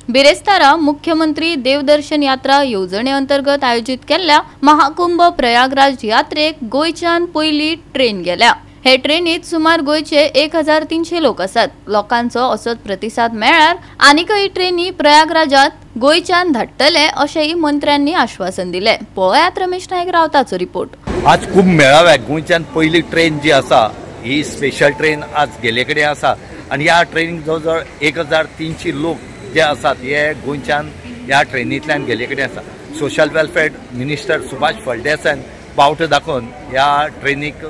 बिरेस्तारा मुख्यमंत्री देवदर्शन यात्रा येवजणे अंतर्गत आयोजित केल्ल्या महाकुंभ प्रयागराज यात्रेक गोयच्यान पयली ट्रेन गेल्या। हे ट्रेनीत सुमार गोयचे 1300 लोक असतात। लोकांचो असोच प्रतिसाद मेळ्ळ्यार आनीकय ट्रेनी प्रयागराजात गोयच्यान धाडटले अशेंय मंत्र्यांनी आश्वासन दिले। पळयात रमेश नायक रावताचो रिपोर्ट। आज कुंभ मेळाव्याक गोयच्यान पयली ट्रेन जी आसा ही स्पेशल ट्रेन आज गेले कडेन आसा आनी ह्या ट्रेनीक जवळ 1300 लोक जे आसात हे गोंयच्यान ह्या ट्रेनींतल्यान गेले कडेन आसा। सोशल वेलफेअर मिनिस्टर सुभाष फळदेसायान पावटो दाखोवन ह्या ट्रेनीक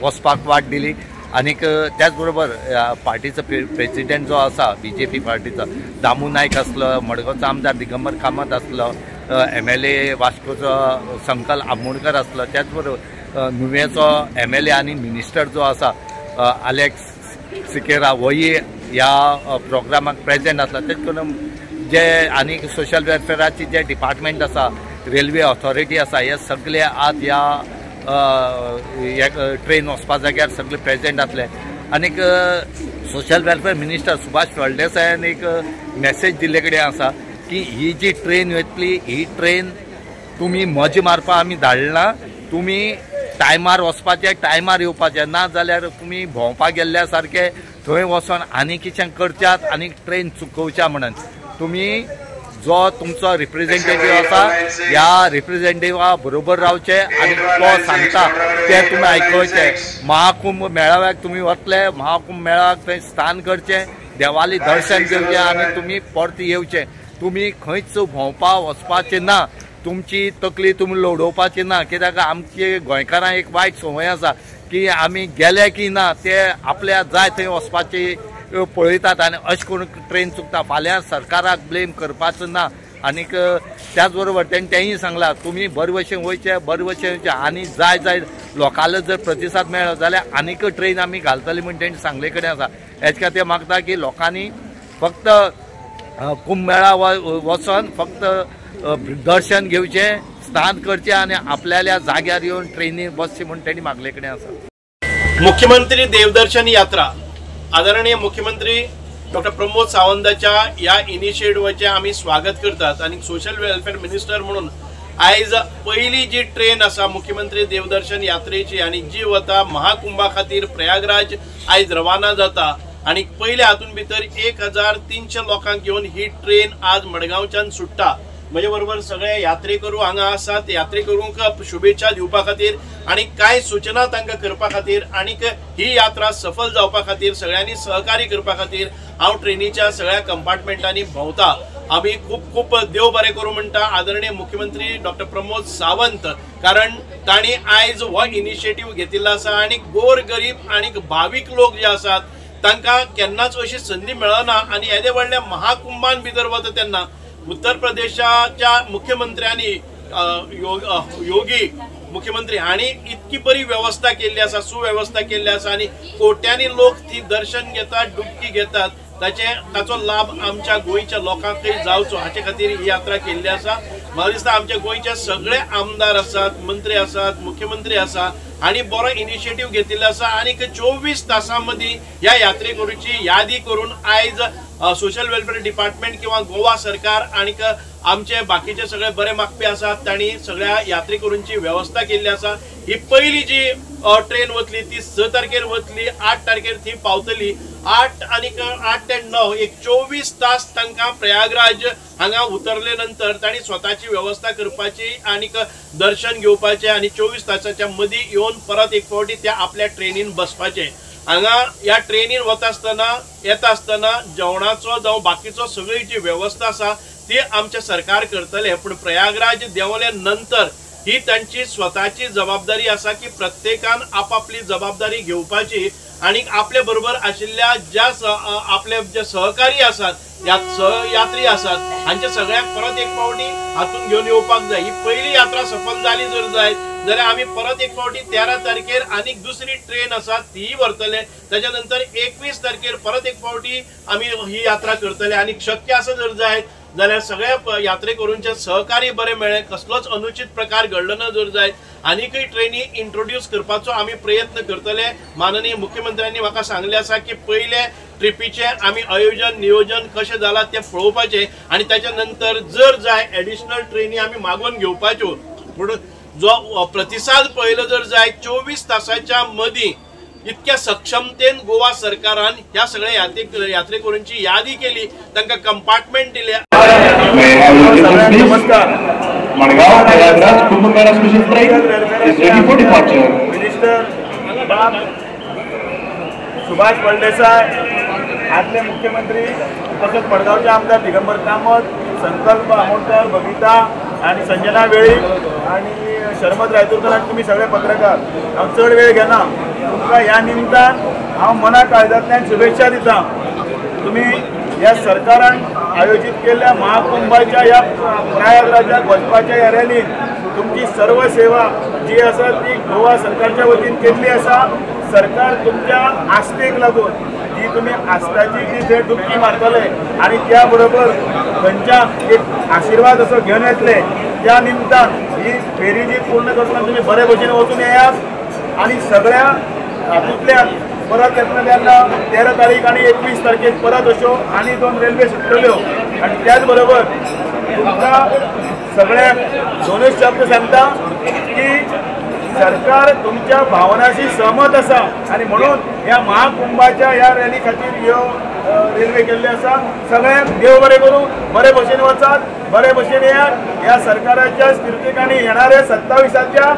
वचपाक वाट दिली आनीक त्याच बरोबर पार्टीचो प्रेसिडेंट जो आसा बीजेपी पार्टीचो दामू नायक आसलो, मडगांवचो आमदार दिगंबर कामत आसलो, MLA वास्कोचो संकल आमोणकर आसलो, त्याच बरोबर नुवेचो MLA आनी मिनिस्टर जो आसा अलेक्स सिकेरा होय ह्या प्रोग्रामाक प्रेजेंट आसला। तेच करून जे आनी सोशल वेलफेअराची जे डिपार्टमेंट आसा, रेल्वे ऑथॉरिटी आसा, हे सगळे आज ह्या ट्रेन वचपा जाग्यार सगळे प्रेजेंट आसले। आनीक सोशल वेलफेअर मिनिस्टर सुभाष फळदेसायान एक मेसेज दिल्ले कडेन आसा की ही जी ट्रेन येतली ही ट्रेन तुमी मजा मारपा आमी धाडला, तुमी टायमार वचपाचें टायमार येवपाचें, ना जाल्यार तुमी भोंवपाक गेल्ल्या सारके थंय वचोन आनी कितें करच्यात आनी ट्रेन चुकोवच्या म्हणून तुमी जो तुमचो रिप्रेझेंटेटिव्ह आसा ह्या रिप्रेझेंटेटिव्हा बरोबर रावचे आनी तो सांगता ते तुमी आयकचे। महाकुंभ मेळाव्याक तुमी वतले, महाकुंभ मेळाव्याक थंय स्थान करचें, देवाली दर्शन घेवचें आनी तुमी परत येवचें। तुमी खंयच भोंवपा वचपाचें ना, तुमची तकली तुमी लोडोवपाची ना, कित्याक आमचे गोंयकारांक एक वायट संवय आसा की आमी गेले की ना ते आपल्या जाय थंय वचपाची पळयतात आनी अशें करून ट्रेन चुकता। फाल्यां सरकाराक ब्लेम करपाचो ना आनीक त्याच बरोबर तेंय सांगला तुमी बरे भशेन वयचे, बरे भशेन वयचे आनी जाय लोकांलो जर प्रतिसाद मेळ्ळो जाल्यार आनीक ट्रेन आमी घालतली म्हण तेंणी सांगले कडेन आसा। हेचे खातीर मागता की लोकांनी फक्त कुंभ मेळा वचोन फक्त दर्शन घेवचें, स्नान करचें आनी आपल्याल्या जाग्यार येवन ट्रेनीर बसचें म्हण तेणी मागले कडेन आसा। मुख्यमंत्री देवदर्शन यात्रा आदरणीय मुख्यमंत्री डॉक्टर प्रमोद सावंताच्या या इनिशिएटिव्हाचे आम्ही स्वागत करतात आणि सोशल वेलफेअर मिनिस्टर म्हणून आयज पहिली जी ट्रेन आसा मुख्यमंत्री देवदर्शन यात्रेची आणि जी वता महाकुंभा खातीर प्रयागराज आयज रवाना जाता आणि पहिले हातून भितर 1300 लोकांक घेऊन ही ट्रेन आज मडगांवच्यान सुट्टा। म्हजे बरोबर सगळे यात्रेकरू हांगा आसात। यात्रेकरूंक शुभेच्छा दिवपा खातीर आणि काय सूचना तांकां करपा खातीर आणि ही यात्रा सफल जावपा खातीर सगळ्यांनी सहकार्य करपा खातीर हांव ट्रेनीच्या सगळ्या कंपार्टमेंटांनी भोंवता। आम्ही खूप खूप देव बरें करूं म्हणटा आदरणीय मुख्यमंत्री डॉक्टर प्रमोद सावंत, कारण तांणी आयज हो इनिशिएटिव्ह घेतिल्लो आसा आणि गोर गरीब आणि भाविक लोक जे आसात तांकां केन्नाच अशी संधी मेळना आणि येदे व्हडल्या महाकुंभान भितर वता तेन्ना उत्तर प्रदेशाच्या मुख्यमंत्र्यांनी योगी मुख्यमंत्री हांणी इतकी बरी व्यवस्था केल्ली आसा, सुव्यवस्था केल्ली आसा आणि कोट्यांनी लोक ती दर्शन घेतात, डुबकी घेतात। ताचो लाभ आमच्या गोंयच्या लोकांकय जावचो हाचे खातीर ही यात्रा केल्ली आसा। म्हाका दिसता आमच्या गोंयचे सगळे आमदार आसात, मंत्री आसात, मुख्यमंत्री आसा आणि बरो इनिशिएटिव्ह घेतिल्लो आसा आणि 24 तासां मदीं ह्या यात्रेकरूची यादी करून आयज सोशल वेलफेअर डिपार्टमेंट किंवा गोवा सरकार आणि आमचे बाकीचे सगळे बरे मागपी आसात तांणी सगळ्या यात्रेकरूंची व्यवस्था केल्ली आसा। ही पहिली जी ट्रेन वतली ती 6 तारखेर वतली, 8 तारखेर ती पावतली। 8 ते 9 एक 24 तास तांकां प्रयागराज हांगा उतरले नंतर तांणी स्वताची व्यवस्था करपाची आणि दर्शन घेवपाचे आणि 24 तासाच्या मदीं येवन परत एक फावटी त्या आपल्या ट्रेनीन बसपाचे। हांगा ह्या ट्रेनीन वता आसतना येता आसतना जेवणाचो जावं बाकीचो सगळी जी व्यवस्था आसा ती आमचे सरकार करतले, पण प्रयागराज देंवले नंतर ही तांची स्वताची जबाबदारी आसा की प्रत्येकान आपापली जबाबदारी घेवपाची आणि आपल्या बरोबर आशिल्ल्या ज्या आपले जे सहकारी आसात, यात्री आसात हांचे सगळ्यांक परत एक फावटी हातून घेवन येवपाक जाय। ही पहिली यात्रा सफल जाली जर जायत जाल्यार आम्ही परत एक फावटी 13 तारखेर आनी दुसरी ट्रेन आसा ती व्हरतले, त्याच्यानंतर 21 तारखेर परत एक फावटी आम्ही ही यात्रा करतले आणि शक्य आसा जर जायत जाल्यार सगळ्या यात्रेकरूंचे सहकार्य बरें मेळ्ळें, कसलोच अनुचित प्रकार घडलो ना जर जायत आनीकय ट्रेनी इंट्रोड्यूस करपाचो आमी प्रयत्न करतले। माननीय मुख्यमंत्र्यांनी म्हाका सांगले आसा की पयले ट्रिपीचे आमी आयोजन नियोजन कशें जालां तें पळोवपाचें आनी ताच्या नंतर जर जाय एडिशनल ट्रेनी आमी मागोवन घेवपाच्यो। म्हणून जो प्रतिसाद पळयलो जर जाय 24 तासाच्या मदीं इतक्या सक्षमतेन गोवा सरकारान ह्या सगळ्या यात्रेकरूंची यादी केली, तांकां कंपार्टमेंट दिले। नमस्कार। Madgaon Prayagraj Kumbh Mela special train is ready for departure. Minister Subhash Phaldesai, आदले मुख्यमंत्री तसेच मडगावचे आमदार दिगंबर कामत, संकल्प आमोणकर, बबिता आणि संजना वेळी आणि शर्मद रायतुरकर आणि तुम्ही सगळे पत्रकार, हांव चड वेळ घेना। तुमकां ह्या निमतान हांव मना काळजांतल्यान शुभेच्छा दिता। तुम्ही या सरकारान आयोजित केल्ल्या महाकुंभाच्या या प्रयागराजाक वचपाच्या ह्या रॅलीन तुमची सर्व सेवा जी आसा ती गोवा सरकारच्या वतीन केल्ली आसा। सरकार तुमच्या आस्थेक लागून जी तुम्ही आस्थाची जी थंय डुबकी मारतले आणि त्या बरोबर खंयच्या एक आशिर्वाद असो घेवन येतले, त्या निमतान ही फेरी जी पूर्ण करतना तुम्ही बरे भशेन वचून येयात आणि सगळ्या हातूंतल्यान परत येतना तेन्ना 13 तारीख आणि 21 तारखेक परत अश्यो आनी 2 रेल्वे सुटल्यो आणि त्याच बरोबर तुमकां सगळ्यांक दोनूच शब्द सांगता की सरकार तुमच्या भावनाशी सहमत आसा आणि म्हणून ह्या महाकुंभाच्या ह्या रॅली खातीर ह्यो रेल्वे केल्ले आसा। सगळ्यांक देव बरें करूं, बरे भशेन वचात, बरे भशेन येयात। ह्या सरकाराच्या स्थिरतेक आनी येणाऱ्या 27च्या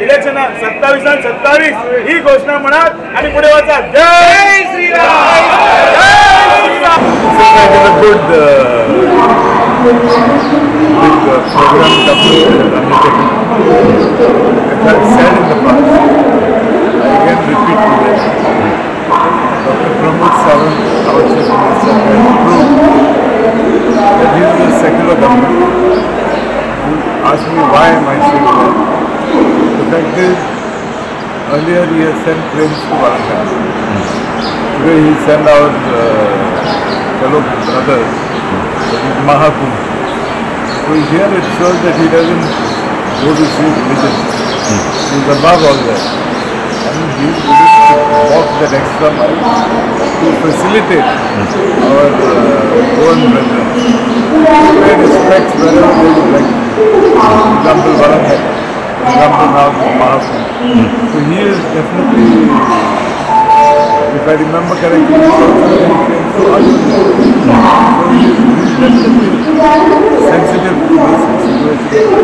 इलेक्शनात 27 ही घोषणा म्हणात आणि पुढे वचात। जय श्रीराम, जय Shriram. As I said in the past, I again repeat today, Dr. Pramod Sawant, our Chief Minister, has proved that he is a secular government. You ask me why am I saying that? The fact is, earlier he has sent trains to Varanasi. Today he sent our fellow brothers, that is Mahakumbh. So here it shows that he doesn't go to see religion. He is above all that. And he is willing to walk that extra mile to facilitate our own brethren. Pay respects wherever they would like. For example, Varanasi. For example, now Mahakumbh. So he is definitely, if I remember correctly, he also came to Arjuna. So he is definitely sensitive to this situation.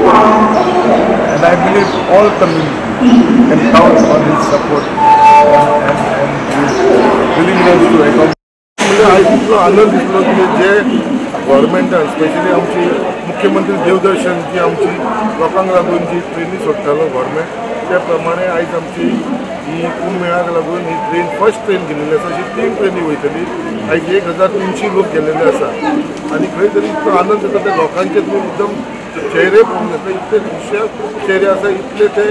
And I believe all communities can count on his support and his willingness to accommodate. आज इतलो आनंद दिसलो की जे गव्हर्मेंटान specially आमची मुख्यमंत्री देवदर्शन जी आमची लोकांक लागून जी ट्रेनी सोडटालो गव्हर्मेंट, त्या प्रमाणे आयज आमची ही कुंभ मेळाक लागून ही ट्रेन फर्स्ट ट्रेन गेलेली आसा। अशी 3 ट्रेनी वयतली। आयज 1300 लोक गेलेले आसा आणि खंय तरी इतलो आनंद जाता त्या लोकांचे तुम्ही एकदम चेहरे पळोवंक जाता, इतले खुशाल चेहरे आसा, इतले ते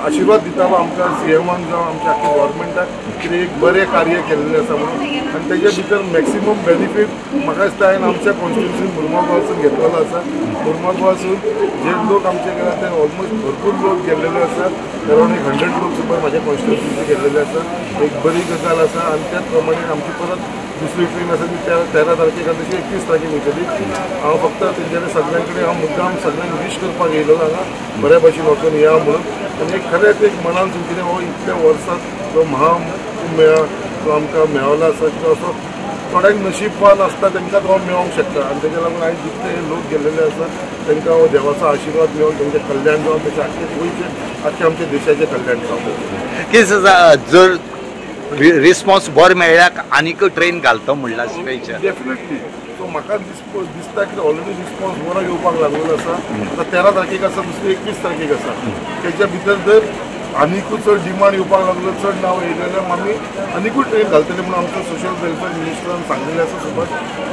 आशिर्वाद दिता आमकां सीएमाक जावं आमच्या आख्या गव्हर्मेंटाक कितें एक बरें कार्य केल्लें आसा म्हणून। आनी तेच्या भितर मॅक्सिमम बेनिफीट म्हाका दिसता हांवें आमच्या कॉन्स्टिट्युन्सीन मुरमाड पासून घेतलेलो आसा। मुरमाड पासून जे लोक आमचे गेला ते ऑलमोस्ट भरपूर लोक गेल्लेले आसात। अरावंड 100 लोक सुद्दां म्हाज्या कॉन्स्टिट्युन्सीचे गेल्लेले आसा। एक बरी गजाल आसा आणि त्याच प्रमाणे आमची परत दुसरी ट्रेन आसा ती 13 तारखेक आनी तशी 21 तारखेक वयतली। हांव फक्त तेंच्यानी सगळ्यां कडेन हांव मुद्दाम सगळ्यांक विश करपाक येयलो हांगा बऱ्या भशेन वचून या म्हणून। आनी खरेंच एक मनान कितें हो इतल्या वर्सांत जो महाकुंभ मेळा तो आमकां मेळ्ळो आसा, तो असो थोड्यांक नशीबवान आसता तांकां तो मेळोंक शकता। आनी तेच्या लागून आयज जितले लोक गेल्लेले आसा तांकां हो देवाचो आशिर्वाद मेळोन तांचें कल्याण जावन तशें आख्खे गोंयचें आख्या आमच्या देशाचें कल्याण जावं। की जर रिस्पॉन्स बरो मेळ्ळ्याक आनीक ट्रेन घालता म्हणला स्पेशल डेफिनेटली। सो म्हाका दिसता की ऑलरेडी रिस्पॉन्स बरो येवपाक लागलेलो आसा। आतां 13 तारखेक आसा, दुसरी 21 तारखेक आसा। तेच्या भितर जर आनीकूय चड डिमांड येवपाक लागलो, चड नांव येयलें जाल्यार आमी आनीकूय ट्रेन घालतले म्हणून आमच्या सोशल वेलफेअर मिनिस्टरान सांगिल्लें आसा सुभाष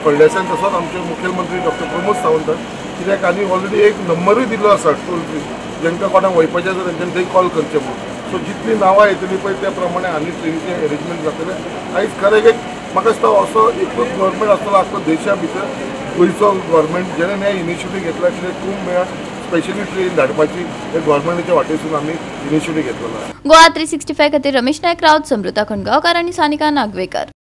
फळदेसायन, तसोच आमचे मुखेलमंत्री डॉक्टर प्रमोद सावंतान। कित्याक आनी ऑलरेडी एक नंबरूय दिल्लो आसा टोल फ्री, जांकां कोणाक वयपाचें आसा तेंच्यांनी थंय कॉल करचें म्हणून। सो जितली नांवां येतली पळय त्या प्रमाणे आनी ट्रेनीचे अरेंजमेंट जातले। आयज खरें एक म्हाका दिसता असो एकूच गव्हर्मेंट आसतलो आख्खो देशा भितर गोंयचो गव्हर्मेंट जेणे हे इनिशिएटीव घेतला की खूब स्पेशली ट्रेन धाडपाची हे गव्हर्मेंटाच्या वाटेसून आमी इनिशिएटीव घेतलेलो. गोवा 365 खातीर रमेश नायक रावत, समृता खणगांवकार आनी सानिका नागवेकर.